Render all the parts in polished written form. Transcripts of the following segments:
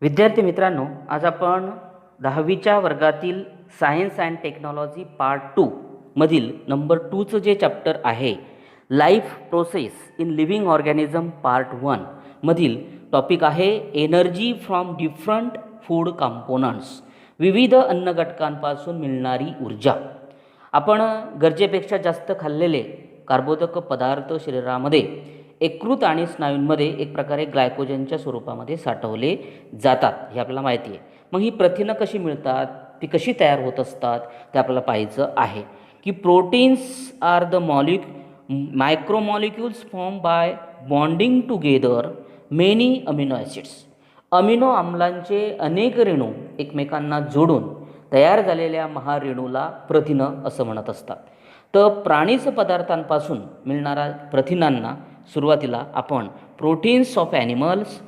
विद्यार्थी मित्रांनो, आज आपण 10वीच्या वर्गातील सायन्स अँड टेक्नॉलॉजी पार्ट 2 मधील नंबर 2चं जे चॅप्टर आहे life process in living organism part 1 मधील टॉपिक आहे energy from different food components, विविध अन्न घटकांपासून मिळणारी ऊर्जा. आपण गरजेपेक्षा जास्त खाल्लेले कार्बोदक पदार्थ शरीरामध्ये यकृत आणि स्नायूंमध्ये एक प्रकारे ग्लायकोजनच्या स्वरूपामध्ये साठवले जातात हे आपल्याला माहिती आहे. मग ही प्रथिनं कशी मिळतात, ती कशी तयार होत असतात ते आपल्याला पाहायचं आहे. की proteins are the micromolecules form by bonding together many amino acids. Amino आम्लांचे अनेक रेणू एकमेकांना जोडून तयार झालेल्या महारेणूला प्रथिनं असं म्हणत असतात. तर प्राणीज पदार्थांपासून मिळणाऱ्या प्रथिनांना सुरुवातीला आपण proteins of animals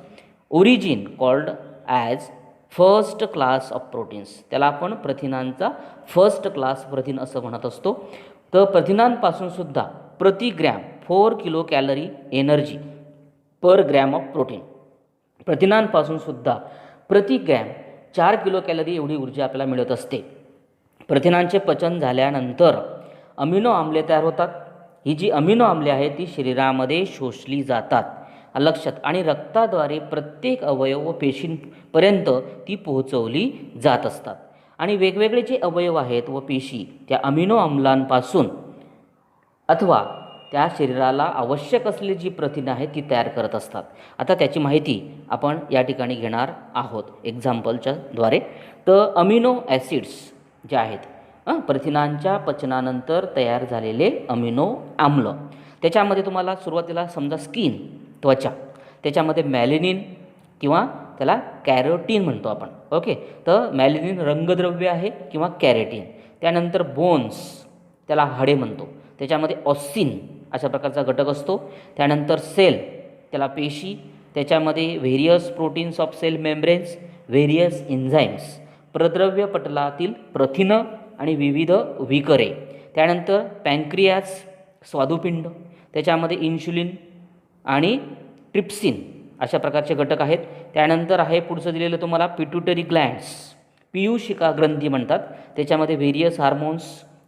origin called as first class of proteins, त्याला आपण प्रथिनांचा फर्स्ट क्लास प्रथिन असं म्हणत असतो. तर प्रथिनांपासून सुद्धा प्रति gram 4 kilo calorie energy per gram of protein, प्रथिनांपासून सुद्धा प्रति ग्रॅम 4 किलो कॅलरी एवढी ऊर्जा आपल्याला मिळत असते. प्रथिनांचे पचन झाल्यानंतर अमिनो आम्ले तयार होतात. ही जी अमिनो आम्ले आहेत ती शरीरामध्ये शोषली जातात, लक्षात, आणि रक्ताद्वारे प्रत्येक अवयव व पेशींपर्यंत ती पोहोचवली जात असतात. आणि वेगवेगळे जे अवयव आहेत व पेशी त्या अमिनो आम्लांपासून अथवा त्या शरीराला आवश्यक असलेली जी प्रथिनं आहेत ती तयार करत असतात. आता त्याची माहिती आपण या ठिकाणी घेणार आहोत एक्झाम्पलच्या द्वारे. तर अमिनो ॲसिड्स जे आहेत प्रथिनांच्या पचनानंतर तयार झालेले अमिनो आम्ल, त्याच्यामध्ये तुम्हाला सुरुवातीला समजा स्किन त्वचा, त्याच्यामध्ये मॅलिनिन किंवा त्याला कॅरोटीन म्हणतो आपण. ओके, तर मॅलिनिन रंगद्रव्य आहे किंवा कॅरेटीन. त्यानंतर बोन्स, त्याला हाडे म्हणतो, त्याच्यामध्ये ऑसिन अशा प्रकारचा घटक असतो. त्यानंतर सेल, त्याला पेशी, त्याच्यामध्ये various proteins of cell membranes, various enzymes, प्रद्रव्य पटलातील प्रथिनं आणि विविध विकरे. त्यानंतर पॅन्क्रियास स्वादुपिंड, त्याच्यामध्ये इन्शुलिन आणि ट्रिप्सिन अशा प्रकारचे घटक आहेत. त्यानंतर आहे पुढचं दिलेलं तुम्हाला पिट्युटरी ग्लँड्स, पीयूषिका ग्रंथी म्हणतात, त्याच्यामध्ये व्हेरियस हार्मोन्स,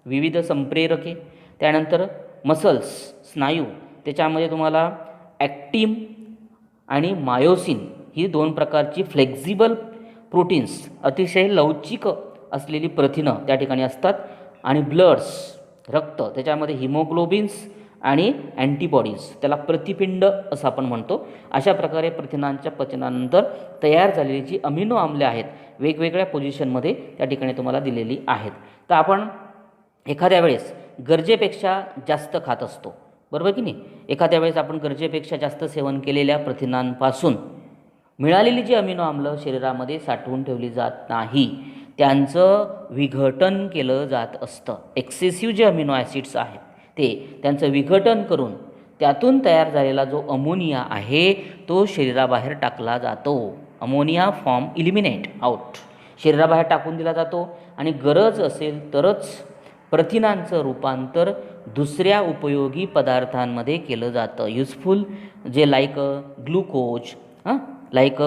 विविध संप्रेरके. त्यानंतर मसल्स स्नायू, त्याच्यामध्ये तुम्हाला ॲक्टिन आणि मायोसिन ही 2 प्रकारची फ्लेक्झिबल प्रोटीन्स, अतिशय लवचिक असलेली प्रथिनं त्या ठिकाणी असतात. आणि ब्लड्स रक्त, त्याच्यामध्ये हिमोग्लोबिन्स आणि अँटीबॉडीज, त्याला प्रतिपिंड असं आपण म्हणतो. अशा प्रकारे प्रथिनांच्या पचनानंतर तयार झालेली जी अमिनो आम्ले आहेत वेगवेगळ्या पोझिशनमध्ये त्या ठिकाणी तुम्हाला दिलेली आहेत. तर आपण एखाद्या वेळेस गरजेपेक्षा जास्त खात असतो, बरोबर की नाही. एखाद्या वेळेस आपण गरजेपेक्षा जास्त सेवन केलेल्या प्रथिनांपासून मिळालेली जी अमिनो आम्ल शरीरामध्ये साठवून ठेवली जात नाही, त्यांचं विघटन केलं जात असतं. एक्सेसिव्ह जे अमिनो ॲसिड्स आहेत ते त्यांचं विघटन करून त्यातून तयार झालेला जो अमोनिया आहे तो शरीराबाहेर टाकला जातो. अमोनिया फॉर्म इलिमिनेट आउट, शरीराबाहेर टाकून दिला जातो. आणि गरज असेल तरच प्रथिनांचं रूपांतर दुसऱ्या उपयोगी पदार्थांमध्ये केलं जातं. युजफुल जे like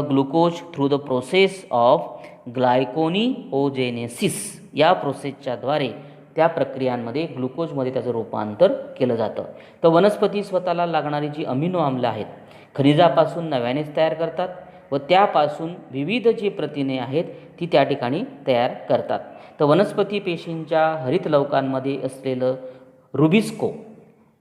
glucose through the process of gluconeogenesis, या प्रोसेसच्याद्वारे त्या प्रक्रियांमध्ये ग्लुकोजमध्ये त्याचं रूपांतर केलं जातं. तर वनस्पती स्वतःला लागणारी जी अमिनो आम्ल आहेत खनिजापासून नव्यानेच तयार करतात व त्यापासून विविध जी प्रथिने आहेत ती त्या ठिकाणी तयार करतात. तर वनस्पती पेशींच्या हरितलवकांमध्ये असलेलं रुबिस्को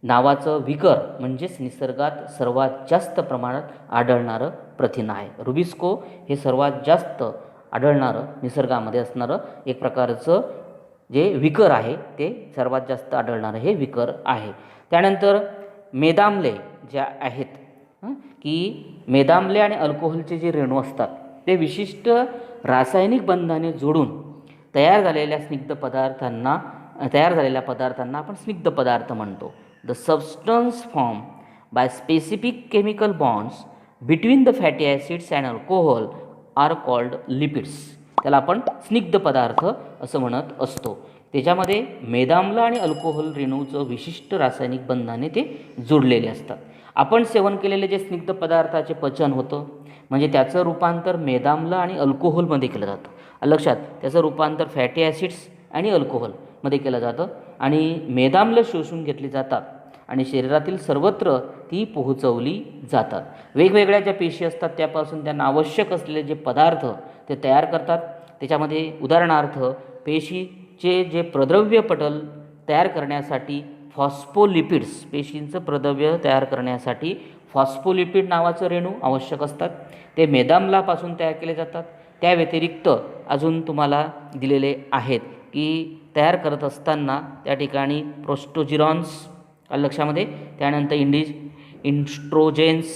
नावाचं विकर म्हणजेच निसर्गात सर्वात जास्त प्रमाणात आढळणारं प्रथिन आहे. रुबिस्को हे सर्वात जास्त आढळणारं निसर्गामध्ये असणारं एक प्रकारचं जे विकर आहे ते सर्वात जास्त आढळणारं हे विकर आहे. त्यानंतर मेदाम्ले ज्या आहेत की मेदाम्ले आणि अल्कोहोलचे जे रेणू असतात ते विशिष्ट रासायनिक बंधाने जोडून तयार झालेल्या पदार्थांना आपण स्निग्ध पदार्थ म्हणतो. The substance form by specific chemical bonds between the fatty acids and alcohol are called lipids, त्याला आपण स्निग्ध पदार्थ असं म्हणत असतो. त्याच्यामध्ये मेदाम्ल आणि अल्कोहोल रेणूचं विशिष्ट रासायनिक बंधाने ते जोडलेले असतात. आपण सेवन केलेले जे स्निग्ध पदार्थाचे पचन होतं म्हणजे त्याचं रूपांतर मेदाम्ल आणि अल्कोहोलमध्ये केलं जातं. लक्षात, त्याचं रूपांतर फॅटी ॲसिड्स आणि अल्कोहोलमध्ये केलं जातं आणि मेदाम्ल शोषून घेतली जातात आणि शरीरातील सर्वत्र ती पोहोचवली जातात. वेगवेगळ्या ज्या पेशी असतात त्यापासून त्यांना आवश्यक असलेले जे पदार्थ ते तयार करतात. त्याच्यामध्ये उदाहरणार्थ पेशीचे जे प्रद्रव्य पटल तयार करण्यासाठी फॉस्फोलिपिड्स, पेशींचं प्रद्रव्य तयार करण्यासाठी फॉस्फोलिपिड नावाचं रेणू आवश्यक असतात. ते मेदाम्लापासून तयार केले जातात. त्या व्यतिरिक्त अजून तुम्हाला दिलेले आहेत की तयार करत असताना त्या ठिकाणी प्रोस्टोजिरॉन्स लक्षामध्ये, त्यानंतर इन्स्ट्रोजेन्स,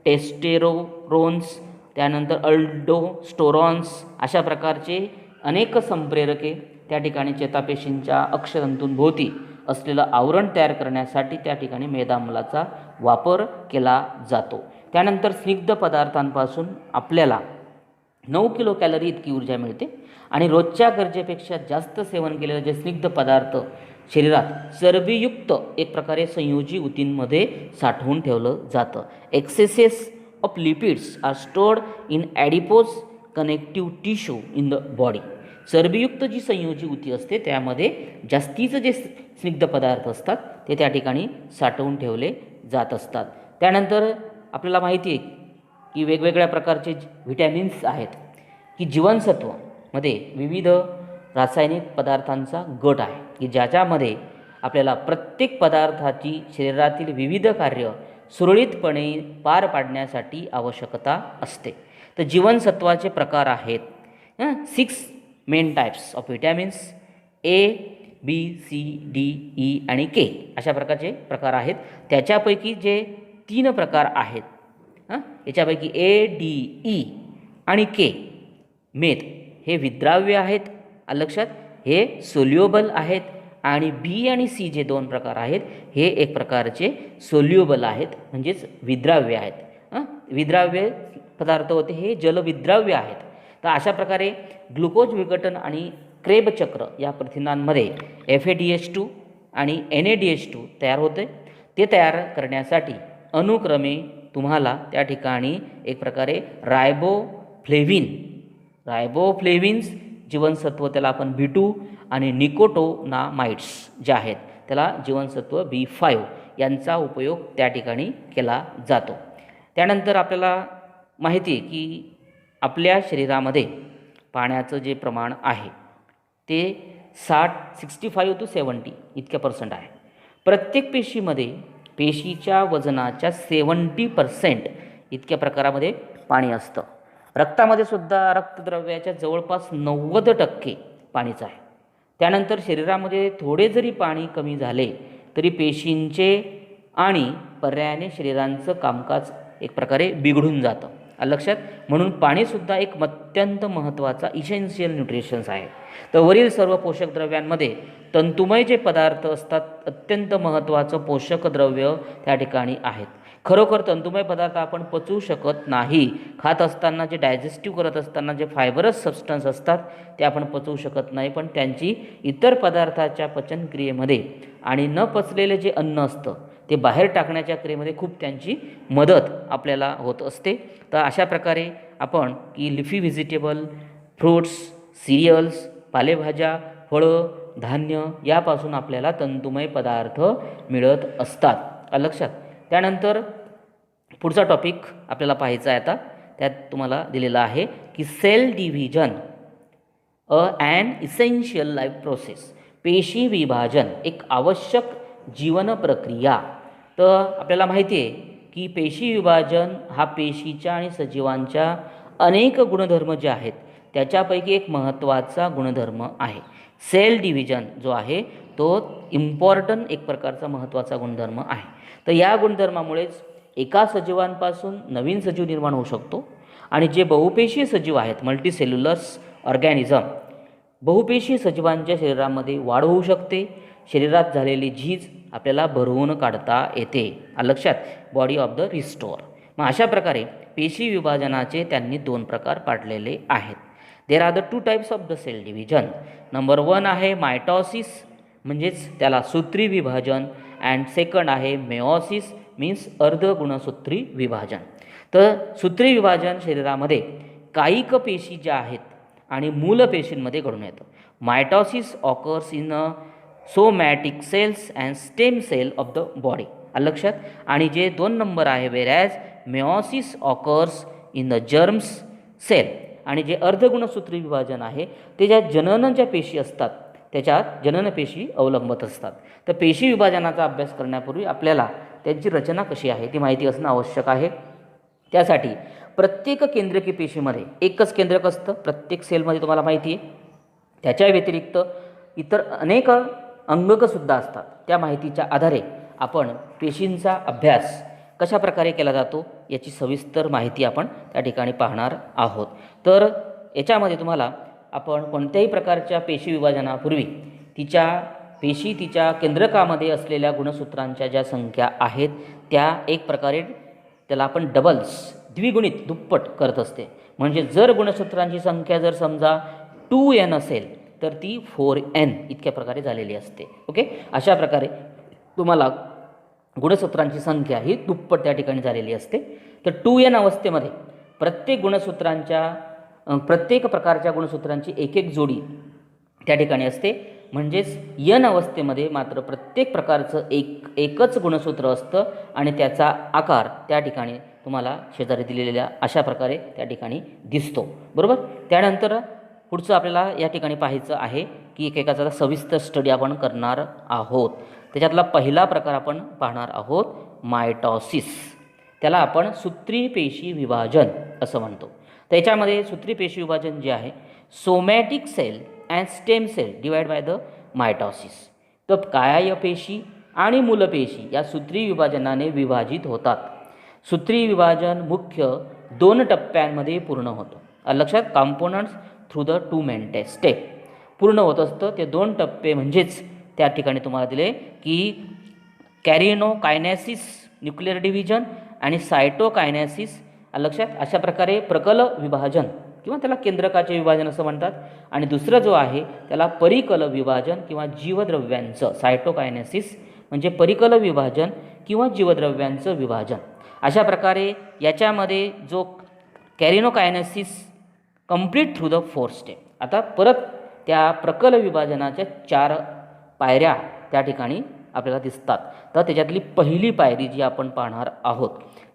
टेस्टेरोन्स, त्यानंतर अल्डोस्टेरॉन्स अशा प्रकारचे अनेक संप्रेरके त्या ठिकाणी चेतापेशींच्या अक्षतंतूंभोवती असलेलं आवरण तयार करण्यासाठी त्या ठिकाणी मेदाम्लाचा वापर केला जातो. त्यानंतर स्निग्ध पदार्थांपासून आपल्याला 9 किलो कॅलरी इतकी ऊर्जा मिळते आणि रोजच्या गरजेपेक्षा जास्त सेवन केलेले जे स्निग्ध पदार्थ शरीरात चरबीयुक्त एक प्रकारे संयोजी ऊतींमध्ये साठवून ठेवलं जातं. Excesses of lipids are stored in adipose connective tissue in the body. चरबीयुक्त जी संयोजी ऊती असते त्यामध्ये जास्तीचं जे स्निग्ध पदार्थ असतात ते त्या ठिकाणी साठवून ठेवले जात असतात. त्यानंतर आपल्याला माहिती आहे की वेगवेगळ्या प्रकारचे व्हिटॅमिन्स आहेत की जीवनसत्वमध्ये विविध रासायनिक पदार्थांचा गट आहे की ज्याच्यामध्ये आपल्याला प्रत्येक पदार्थाची शरीरातील विविध कार्य सुरळीतपणे पार पाडण्यासाठी आवश्यकता असते. तर जीवनसत्वाचे प्रकार आहेत 6 main types of vitamins, A, B, C, D, E आणि K अशा प्रकारचे प्रकार आहेत. त्याच्यापैकी जे 3 प्रकार आहेत याच्यापैकी A, D, E आणि K मेद हे विद्राव्य आहेत. लक्षात, हे सोल्युबल आहेत आणि B आणि C जे 2 प्रकार आहेत हे एक प्रकारचे सोल्युबल आहेत म्हणजेच विद्राव्य आहेत. विद्राव्य पदार्थ होते हे जलविद्राव्य आहेत. तर अशा प्रकारे ग्लुकोज विघटन आणि क्रेब चक्र या प्रथिनांमध्ये FADH2 आणि NADH2 तयार होते. ते तयार करण्यासाठी अनुक्रमे तुम्हाला त्या ठिकाणी एक प्रकारे रायबोफ्लेविन्स जीवनसत्व त्याला आपण B2 आणि निकोटोनामाइड्स जे आहेत त्याला जीवनसत्व B5 यांचा उपयोग त्या ठिकाणी केला जातो. त्यानंतर आपल्याला माहिती आहे की आपल्या शरीरामध्ये पाण्याचं जे प्रमाण आहे ते 65 to 70 इतक्या % आहे. प्रत्येक पेशीमध्ये पेशीच्या वजनाच्या 70% इतक्या प्रकारामध्ये पाणी असतं. रक्तामध्ये सुद्धा रक्तद्रव्याच्या जवळपास 90% पाणीच आहे. त्यानंतर शरीरामध्ये थोडे जरी पाणी कमी झाले तरी पेशींचे आणि पर्यायाने शरीरांचं कामकाज एक प्रकारे बिघडून जातं. लक्षात, म्हणून पाणीसुद्धा एक अत्यंत महत्त्वाचा इसेन्शियल न्यूट्रिशन्स आहे. तर वरील सर्व पोषक द्रव्यांमध्ये तंतुमय जे पदार्थ असतात अत्यंत महत्त्वाचं पोषक द्रव्य त्या ठिकाणी आहेत. खरोखर तंतुमय पदार्थ आपण पचवू शकत नाही. खात असताना जे डायजेस्टिव्ह करत असताना जे फायबरस सबस्टन्स असतात ते आपण पचवू शकत नाही, पण त्यांची इतर पदार्थाच्या पचनक्रियेमध्ये आणि न पचलेले जे अन्न असतं ते बाहेर टाकण्याच्या क्रियेमध्ये खूप त्यांची मदत आपल्याला होत असते. तर अशा प्रकारे आपण की लिफी व्हेजिटेबल, फ्रूट्स, सिरियल्स, पालेभाज्या, फळं, धान्य यापासून आपल्याला तंतुमय पदार्थ मिळत असतात. लक्षात. त्यानंतर पुढचा टॉपिक आपल्याला पाहायचा आहे आता. त्यात तुम्हाला दिलेला आहे की cell division an essential life process. पेशी विभाजन एक आवश्यक जीवन प्रक्रिया. तर आपल्याला माहिती आहे की पेशी विभाजन हा पेशीच्या आणि सजीवांच्या अनेक गुणधर्म जे आहेत त्याच्यापैकी एक महत्त्वाचा गुणधर्म आहे. सेल डिव्हिजन जो आहे तो इम्पॉर्टंट एक प्रकारचा महत्त्वाचा गुणधर्म आहे. तर या गुणधर्मामुळेच एका सजीवांपासून नवीन सजीव निर्माण होऊ शकतो आणि जे बहुपेशीय सजीव आहेत मल्टीसेल्युलर्स ऑर्गॅनिझम बहुपेशीय सजीवांच्या शरीरामध्ये वाढ होऊ शकते. शरीरात झालेली झीज आपल्याला भरवून काढता येते. लक्षात, बॉडी ऑफ द रिस्टोअर. मग अशा प्रकारे पेशी विभाजनाचे त्यांनी 2 प्रकार पाडलेले आहेत. There are the 2 types of the cell division. Number 1 आहे मायटॉसिस म्हणजेच त्याला सूत्री विभाजन अँड सेकंड आहे मेओसिस मीन्स अर्धगुणसूत्री विभाजन. तर सूत्री विभाजन शरीरामध्ये कायिक पेशी ज्या आहेत आणि मूल पेशींमध्ये घडून येतं. Mitosis occurs in somatic cells and stem cell of the body. लक्षात. आणि जे 2 नंबर आहे whereas meiosis occurs in the germs cell. आणि जे अर्धगुणसूत्री विभाजन आहे ते ज्या जननाच्या पेशी असतात त्याच्यात जननपेशी अवलंबत असतात. तर पेशी विभाजनाचा अभ्यास करण्यापूर्वी आपल्याला त्यांची रचना कशी आहे ती माहिती असणं आवश्यक आहे. त्यासाठी प्रत्येक केंद्रकी पेशीमध्ये एकच केंद्रक असतं प्रत्येक सेलमध्ये, तुम्हाला माहिती आहे. त्याच्या व्यतिरिक्त इतर अनेक अंगकसुद्धा असतात. त्या माहितीच्या आधारे आपण पेशींचा अभ्यास कशा प्रकारे केला जातो याची सविस्तर माहिती आपण त्या ठिकाणी पाहणार आहोत. तर याच्यामध्ये तुम्हाला आपण कोणत्याही प्रकारच्या पेशी विभाजनापूर्वी तिच्या केंद्रकामध्ये असलेल्या गुणसूत्रांच्या ज्या संख्या आहेत त्या एक प्रकारे त्याला आपण द्विगुणित दुप्पट करत असते. म्हणजे जर गुणसूत्रांची संख्या जर समजा 2n असेल तर ती 4n इतक्या प्रकारे झालेली असते. ओके. अशा प्रकारे तुम्हाला गुणसूत्रांची संख्या ही दुप्पट त्या ठिकाणी झालेली असते. तर 2n अवस्थेमध्ये प्रत्येक प्रकारच्या गुणसूत्रांची एक जोडी त्या ठिकाणी असते. म्हणजेच n अवस्थेमध्ये मात्र प्रत्येक प्रकारचं एकच गुणसूत्र असतं आणि त्याचा आकार त्या ठिकाणी तुम्हाला शेजारी दिलेल्या अशा प्रकारे त्या ठिकाणी दिसतो. बरोबर. त्यानंतर पुढचं आपल्याला या ठिकाणी पाहायचं आहे की एकेकाचा सविस्तर स्टडी आपण करणार आहोत. त्याच्यातला पहिला प्रकार आपण पाहणार आहोत मायटॉसिस. त्याला आपण सूत्री पेशी विभाजन असं म्हणतो. त्याच्यामध्ये सूत्री पेशी विभाजन जे आहे somatic cell and stem cell divide by the mitosis. तर कायपेशी आणि मूलपेशी या सूत्री विभाजनाने विभाजित होतात. सूत्री विभाजन मुख्य 2 टप्प्यांमध्ये पूर्ण होतं. लक्षात. Components through the 2 main step पूर्ण होत असतं. ते 2 टप्पे म्हणजेच त्या ठिकाणी तुम्हाला दिले की कॅरिनोकायनेसिस न्यूक्लिअर डिव्हिजन आणि सायटोकायनेसिस. लक्षात. अशा प्रकारे प्रकल विभाजन किंवा त्याला केंद्रकाचे विभाजन असं म्हणतात. आणि दुसरं जो आहे त्याला परिकल विभाजन किंवा जीवद्रव्यांचं सायटोकायनेसिस म्हणजे परिकल विभाजन किंवा जीवद्रव्यांचं विभाजन. अशा प्रकारे याच्यामध्ये जो कॅरिनोकायनेसिस कंप्लीट थ्रू द 4 स्टेप. आता परत त्या प्रकल विभाजनाच्या 4 पायऱ्या त्या ठिकाणी आपल्याला दिसतात. तर त्याच्यातली पहिली पायरी जी आपण पाहणार आहोत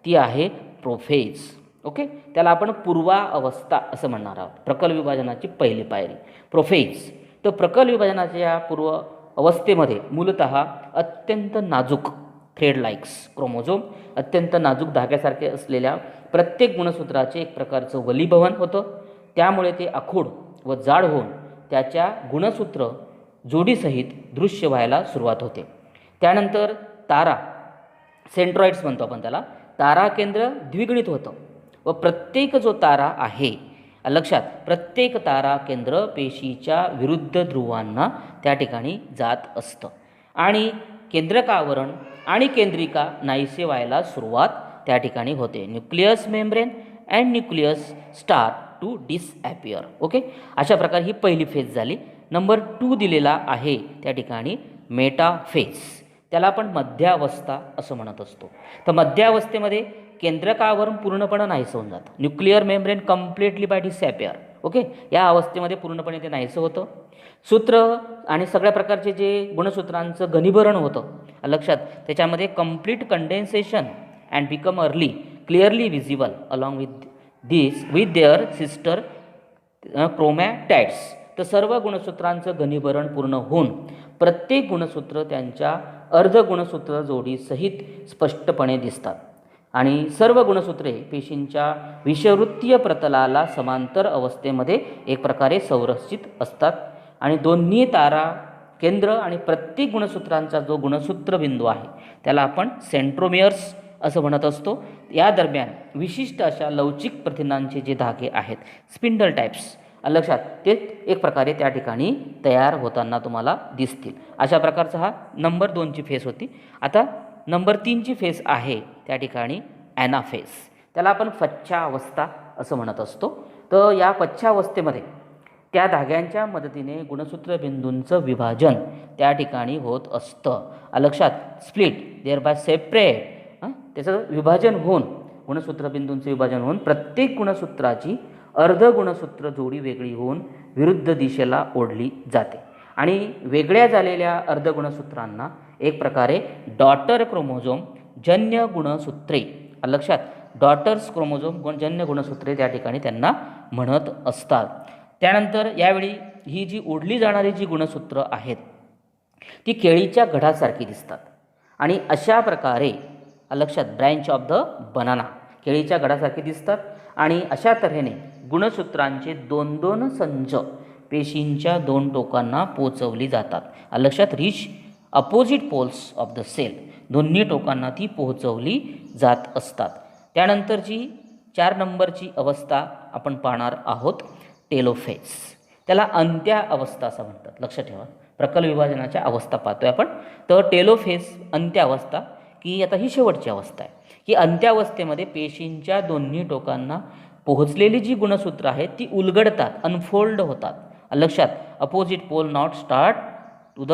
ती आहे प्रोफेज. ओके. त्याला आपण पूर्वावस्था असं म्हणणार आहोत. प्रकल विभाजनाची पहिली पायरी प्रोफेज. तर प्रकल विभाजनाच्या या पूर्व अवस्थेमध्ये मूलतः अत्यंत नाजूक थ्रेड लाईक्स क्रोमोझोम अत्यंत नाजूक धाग्यासारखे असलेल्या प्रत्येक गुणसूत्राचे एक प्रकारचं वलीभवन होतं. त्यामुळे ते आखूड व जाड होऊन त्याच्या गुणसूत्र जोडीसहित दृश्य व्हायला सुरुवात होते. त्यानंतर तारा सेंट्रॉइड्स म्हणतो आपण त्याला. तारा केंद्र द्विगुणित होतं व प्रत्येक जो तारा आहे लक्षात प्रत्येक तारा केंद्र पेशीच्या विरुद्ध ध्रुवांना त्या ठिकाणी जात असतं आणि केंद्रकावरण आणि केंद्रिका नाहीसे व्हायला सुरुवात त्या ठिकाणी होते. Nucleus membrane and nucleus start to disappear. Okay. अशा प्रकारे ही पहिली फेज झाली. नंबर 2 दिलेला आहे त्या ठिकाणी मेटाफेज. त्याला आपण मध्यावस्था असं म्हणत असतो. तर मध्यावस्थेमध्ये केंद्रकावरण पूर्णपणे नाहीसं होऊन जातं. Nuclear membrane completely by disappear. Okay. या अवस्थेमध्ये पूर्णपणे ते नाहीसं होतं. सूत्र आणि सगळ्या प्रकारचे जे गुणसूत्रांचं घनीभरण होतं लक्षात त्याच्यामध्ये complete condensation and become early clearly visible along with their sister chromatids. तर सर्व गुणसूत्रांचं घनीभरण पूर्ण होऊन प्रत्येक गुणसूत्र त्यांच्या अर्धगुणसूत्र जोडीसहित स्पष्टपणे दिसतात आणि सर्व गुणसूत्रे पेशींच्या विषवृत्तीय प्रतलाला समांतर अवस्थेमध्ये एक प्रकारे संरक्षित असतात आणि दोन्ही तारा केंद्र आणि प्रत्येक गुणसूत्रांचा जो गुणसूत्र बिंदू आहे त्याला आपण सेंट्रोमियर्स असं म्हणत असतो. या दरम्यान विशिष्ट अशा लवचिक प्रथिनांचे जे धागे आहेत स्पिंडल टाइप्स लक्षात ते एक प्रकारे त्या ठिकाणी तयार होताना तुम्हाला दिसतील. अशा प्रकारचा हा नंबर 2ची फेज होती. आता नंबर 3ची फेज आहे त्या ठिकाणी ॲनाफेज. त्याला आपण फच्छावस्था असं म्हणत असतो. तर या फच्छावस्थेमध्ये त्या धाग्यांच्या मदतीने गुणसूत्र बिंदूंचं विभाजन त्या ठिकाणी होत असतं. लक्षात. स्प्लिट देअर बाय सेपरेट त्याचं विभाजन होऊन गुणसूत्रबिंदूंचे विभाजन होऊन प्रत्येक गुणसूत्राची अर्धगुणसूत्र जोडी वेगळी होऊन विरुद्ध दिशेला ओढली जाते आणि वेगळ्या झालेल्या अर्धगुणसूत्रांना एक प्रकारे डॉटर क्रोमोझोम जन्य गुणसूत्रे, लक्षात, डॉटर्स क्रोमोझोम जन्य गुणसूत्रे त्या ठिकाणी त्यांना म्हणत असतात. त्यानंतर यावेळी ही जी ओढली जाणारी जी गुणसूत्र आहेत ती केळीच्या घडासारखी दिसतात आणि अशा प्रकारे, लक्षात, ब्रँच ऑफ द बनाना, केळीच्या घडासारखी दिसतात आणि अशा तऱ्हेने गुणसूत्रांचे 2-2 संच पेशींच्या 2 टोकांना पोहोचवली जातात. लक्षात, reach opposite poles of the cell, दोन्ही टोकांना ती पोहोचवली जात असतात. त्यानंतरची 4 नंबरची अवस्था आपण पाहणार आहोत, टेलोफेज. त्याला अंत्या अवस्था असं म्हणतात. लक्षात ठेवा, प्रकल विभाजनाच्या अवस्था पाहतोय आपण. तर टेलोफेज अंत्य अवस्था, की आता ही शेवटची अवस्था आहे की अंत्यावस्थेमध्ये पेशींच्या दोन्ही टोकांना पोहोचलेली जी गुणसूत्र आहेत ती उलगडतात, अनफोल्ड होतात. लक्षात, opposite pole not start to the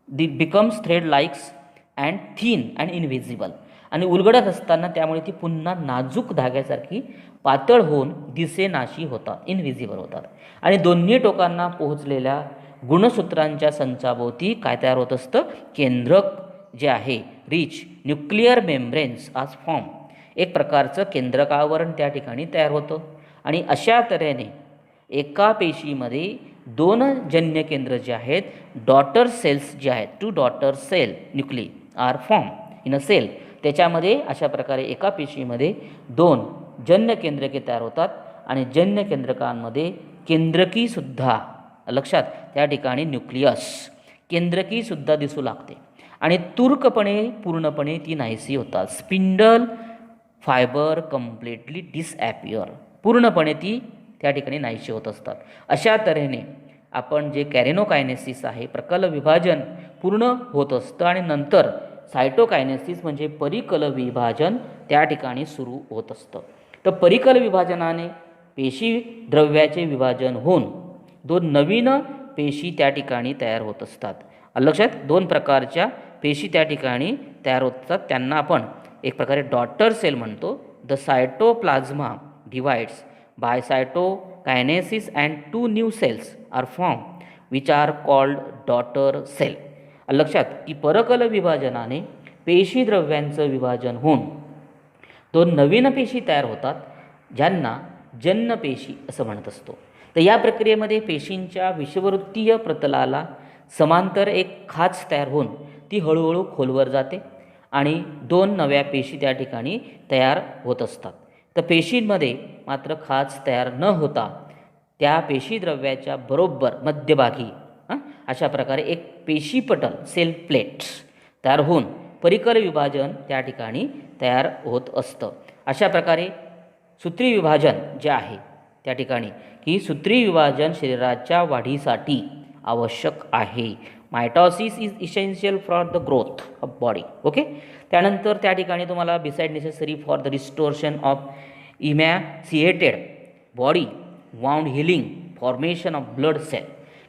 becomes thread likes and thin and invisible, आणि उलगडत असताना त्यामुळे ती पुन्हा नाजूक धाग्यासारखी पातळ होऊन दिसेनाशी होतात, इनव्हिजिबल होतात. आणि दोन्ही टोकांना पोहोचलेल्या गुणसूत्रांच्या संचाभोवती काय तयार होत असतं, केंद्रक जे आहे, रिच न्यूक्लिअर मेम्ब्रेन्स आज फॉर्म, एक प्रकारचं केंद्रकावरण त्या ठिकाणी तयार होतं. आणि अशा तऱ्हेने एका पेशीमध्ये 2 जन्य केंद्र जे आहेत, डॉटर सेल्स जे आहेत, 2 daughter cell nuclei are form in a cell. त्याच्यामध्ये अशा प्रकारे एका पेशीमध्ये 2 जन्य केंद्रके तयार होतात आणि जन्य केंद्रकांमध्ये केंद्रकीसुद्धा, लक्षात, त्या ठिकाणी न्यूक्लियस केंद्रकीसुद्धा दिसू लागते आणि तुर्कपणे पूर्णपणे ती नाहीसी होतात. स्पिंडल फायबर कम्प्लिटली डिसॲपियर, पूर्णपणे ती त्या ठिकाणी नाहीशी होत असतात. अशा तऱ्हेने आपण जे कॅरेनोकायनेसिस आहे, प्रकल विभाजन पूर्ण होत असतं आणि नंतर सायटोकायनेसिस म्हणजे परिकल विभाजन त्या ठिकाणी सुरू होत असतं. तर परिकल विभाजनाने पेशी द्रव्याचे विभाजन होऊन 2 नवीन पेशी त्या ठिकाणी तयार होत असतात. लक्षात, 2 प्रकारच्या पेशी त्या ठिकाणी तयार होतात. त्यांना आपण एक प्रकारे डॉटर सेल म्हणतो. The cytoplasm divides by cytokinesis and 2 new cells are form which are called daughter cell. लक्षात, की परकल विभाजनाने पेशी द्रव्यांचं विभाजन होऊन 2 नवीन पेशी तयार होतात, ज्यांना जन्य पेशी असं म्हणत असतो. तर या प्रक्रियेमध्ये पेशींच्या विषुववृत्तीय प्रतलाला समांतर एक खाच तयार होऊन ती हळूहळू खोलवर जाते आणि 2 नव्या पेशी त्या ठिकाणी तयार होत असतात. तर पेशींमध्ये मात्र खाच तयार न होता त्या पेशीद्रव्याच्या बरोबर मध्यभागी अशा प्रकारे एक पेशीपटल, सेल प्लेट्स तयार होऊन परिकल विभाजन त्या ठिकाणी तयार होत असतं. अशा प्रकारे सूत्री विभाजन जे आहे त्या ठिकाणी, की सूत्री विभाजन शरीराच्या वाढीसाठी आवश्यक आहे. Mitosis is essential for the growth of body. Okay. त्यानंतर त्या ठिकाणी तुम्हाला beside necessary for the restoration of emaciated body, wound healing, formation of blood cell,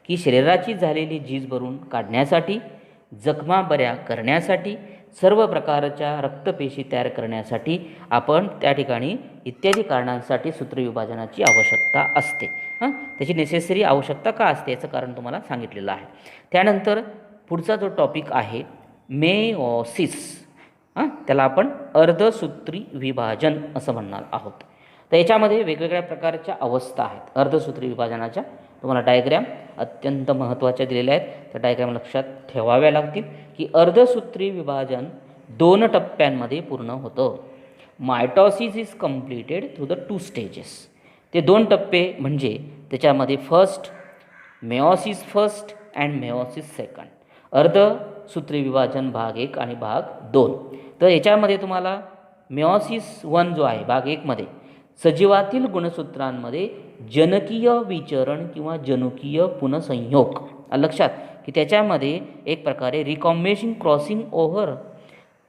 की शरीराची झालेली झीज भरून काढण्यासाठी, जखमा बऱ्या करण्यासाठी, सर्व प्रकारच्या रक्तपेशी तयार करण्यासाठी आपण त्या ठिकाणी इत्यादी कारणांसाठी सूत्रविभाजनाची आवश्यकता असते. त्याची नेसेसरी आवश्यकता का असते याचं कारण तुम्हाला सांगितलेलं आहे. त्यानंतर पुढचा जो टॉपिक आहे मेओसिस, त्याला आपण अर्धसूत्री विभाजन असं म्हणणार आहोत. तर याच्यामध्ये वेगवेगळ्या प्रकारच्या अवस्था आहेत अर्धसूत्री विभाजनाच्या. तुम्हाला डायग्रॅम अत्यंत महत्त्वाच्या दिलेल्या आहेत. त्या डायग्रॅम लक्षात ठेवाव्या लागतील, की अर्धसूत्री विभाजन 2 टप्प्यांमध्ये पूर्ण होतं. Mitosis is completed through the 2 stages. ते 2 टप्पे म्हणजे त्याच्यामध्ये first meiosis first and meiosis second, अर्धसूत्री विभाजन भाग 1 आणि भाग 2. तर याच्यामध्ये तुम्हाला मेओसिस 1 जो आहे भाग 1 मध्ये सजीवातील गुणसूत्रांमध्ये जनकीय विचरण किंवा जनुकीय पुनसंयोग, लक्षात, की त्याच्यामध्ये एक प्रकारे recombination crossing over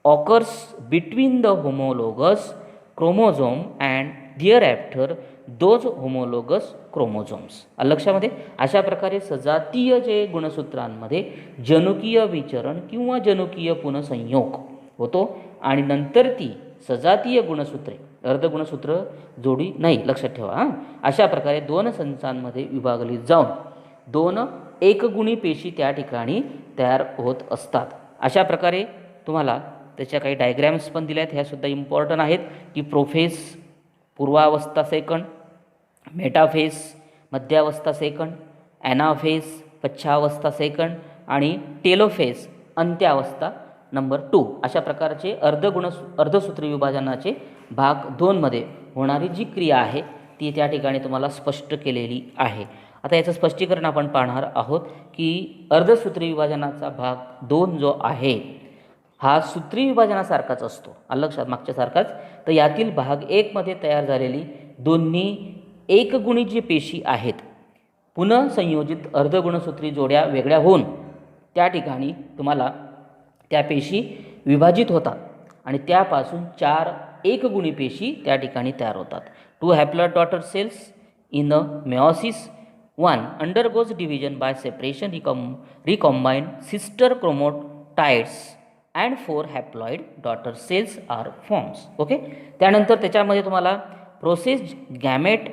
occurs between the homologous chromosome and thereafter those homologous chromosomes. लक्षामध्ये अशा प्रकारे सजातीय जे गुणसूत्रांमध्ये जनुकीय विचरण किंवा जनुकीय पुनसंयोग होतो आणि नंतर ती सजातीय गुणसूत्रे, अर्धगुणसूत्र जोडी नाही, लक्षात ठेवा हां. अशा प्रकारे 2 संचांमध्ये विभागली जाऊन 2 एकगुणी पेशी त्या ठिकाणी तयार होत असतात. अशा प्रकारे तुम्हाला त्याच्या काही डायग्रॅम्स पण दिल्या आहेत, ह्यासुद्धा इम्पॉर्टंट आहेत की प्रोफेज पूर्वावस्था second, metaphase मध्यावस्था second, anaphase पश्चावस्था second आणि टेलोफेज अंत्यावस्था नंबर 2. अशा प्रकारचे अर्धसूत्री विभाजनाचे भाग 2 मध्ये होणारी जी क्रिया आहे ती त्या ठिकाणी तुम्हाला स्पष्ट केलेली आहे. आता याचं स्पष्टीकरण आपण पाहणार आहोत की अर्धसूत्री विभाजनाचा भाग 2 जो आहे हा सूत्री विभाजनासारखाच असतो, लक्षात मागच्यासारखाच. तर यातील भाग 1 मध्ये तयार झालेली दोन्ही एकगुणी जी पेशी आहेत पुनःसंयोजित अर्धगुणसूत्री जोड्या वेगळ्या होऊन त्या ठिकाणी तुम्हाला त्या पेशी विभाजित होतात आणि त्यापासून 4 एकगुणी पेशी त्या ठिकाणी तयार होतात. 2 haploid daughter cells in the meiosis 1 undergoes division by separation recombined sister chromatids and 4 haploid daughter cells are forms. Okay. त्यानंतर त्याच्यामध्ये तुम्हाला process gamete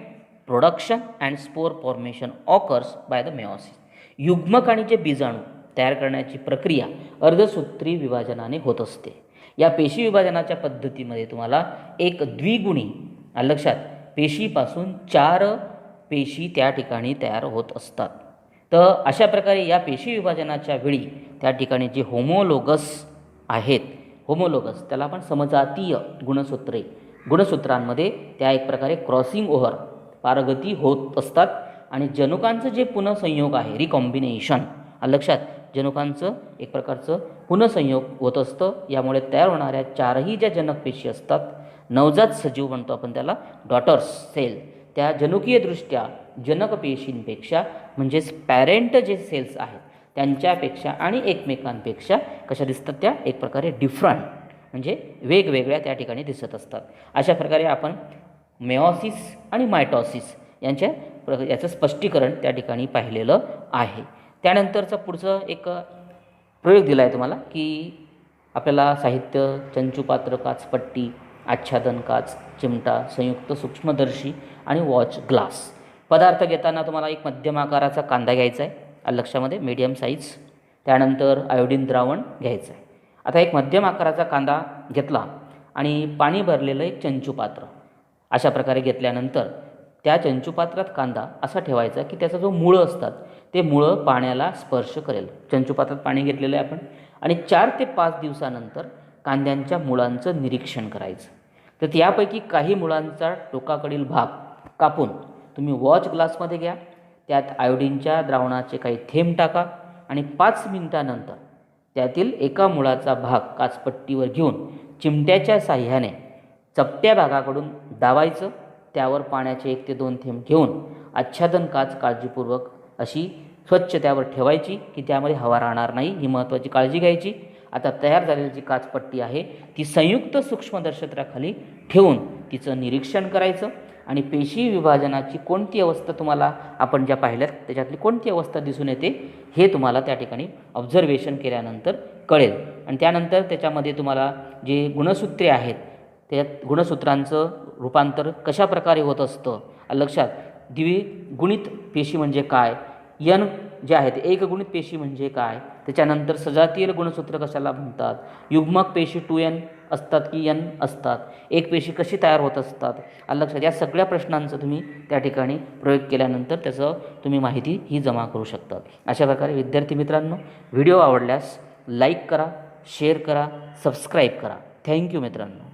production and spore formation occurs by the meiosis. युग्मक आणि जे बीजाणू तयार करण्याची प्रक्रिया अर्धसूत्री विभाजनाने होत असते. या पेशी विभाजनाच्या पद्धतीमध्ये तुम्हाला एक द्विगुणी, लक्षात, पेशीपासून 4 पेशी त्या ठिकाणी तयार होत असतात. तर अशा प्रकारे या पेशी विभाजनाच्या वेळी त्या ठिकाणी जे होमोलोगस आहेत, होमोलोगस त्याला आपण समजातीय गुणसूत्रांमध्ये त्या एक प्रकारे क्रॉसिंग ओव्हर पारगती होत असतात आणि जनुकांचं जे पुनःसंयोग आहे रिकॉम्बिनेशन, लक्षात, जनुकांचं एक प्रकारचं पुनःसंयोग होत असतं. यामुळे तयार होणाऱ्या 4ही ज्या जनक पेशी असतात, नवजात सजीव म्हणतो आपण त्याला, डॉटर्स सेल, त्या जनुकीयदृष्ट्या जनक पेशींपेक्षा म्हणजेच पॅरेंट जे सेल्स आहेत त्यांच्यापेक्षा आणि एकमेकांपेक्षा कशा दिसतात, त्या एक प्रकारे डिफरंट म्हणजे वेगवेगळ्या त्या ठिकाणी दिसत असतात. अशा प्रकारे आपण मेओसिस आणि मायटॉसिस याचं स्पष्टीकरण त्या ठिकाणी पाहिलेलं आहे. त्यानंतरचं पुढचं एक प्रयोग दिला आहे तुम्हाला की आपल्याला साहित्य, चंचुपात्र, काचपट्टी, आच्छादन काच, चिमटा, संयुक्त सूक्ष्मदर्शी आणि वॉच ग्लास. पदार्थ घेताना तुम्हाला एक मध्यम आकाराचा कांदा घ्यायचा आहे, लक्षामध्ये मीडियम साईज. त्यानंतर आयोडीन द्रावण घ्यायचं आहे. आता एक मध्यम आकाराचा कांदा घेतला आणि पाणी भरलेलं एक चंचुपात्र अशा प्रकारे घेतल्यानंतर त्या चंचुपात्रात कांदा असा ठेवायचा की त्याचा जो मुळं असतात ते मुळं पाण्याला स्पर्श करेल. चंचुपात्रात पाणी घेतलेलं आहे आपण आणि 4 ते 5 दिवसानंतर कांद्यांच्या मुळांचं निरीक्षण करायचं. तर त्यापैकी काही मुळांचा टोकाकडील भाग कापून तुम्ही वॉच ग्लासमध्ये घ्या, त्यात आयोडीनच्या द्रावणाचे काही थेंब टाका आणि 5 मिनिटानंतर त्यातील एका मुळाचा भाग काचपट्टीवर घेऊन चिमट्याच्या साह्याने चपट्या भागाकडून दाबायचं. त्यावर पाण्याचे 1 ते 2 थेंब घेऊन आच्छादन काच काळजीपूर्वक अशी स्वच्छ त्यावर ठेवायची की त्यामध्ये हवा राहणार नाही, ही महत्त्वाची काळजी घ्यायची. आता तयार झालेली जी काचपट्टी आहे ती संयुक्त सूक्ष्मदर्शकाखाली ठेवून तिचं निरीक्षण करायचं आणि पेशी विभाजनाची कोणती अवस्था तुम्हाला आपण ज्या पाहिल्यात त्याच्यातली कोणती अवस्था दिसून येते हे तुम्हाला त्या ठिकाणी ऑब्झर्वेशन केल्यानंतर कळेल. आणि त्यानंतर त्याच्यामध्ये तुम्हाला जे गुणसूत्रे आहेत त्या गुणसूत्रांचं रूपांतर कशा प्रकारे होत असतं, लक्षात, द्विगुणित पेशी म्हणजे काय, यन जे आहेत एकगुणित पेशी म्हणजे काय, त्याच्यानंतर सजातीय गुणसूत्र कशाला म्हणतात, युग्मक पेशी 2n असतात की n असतात, एक पेशी कशी तयार होत असतात, लक्षात, या सगळ्या प्रश्नांचं तुम्ही त्या ठिकाणी प्रयोग केल्यानंतर त्याचं तुम्ही माहिती ही जमा करू शकता. अशा प्रकारे विद्यार्थी मित्रांनो, व्हिडिओ आवडल्यास लाईक करा, शेअर करा, सबस्क्राईब करा. थँक्यू मित्रांनो.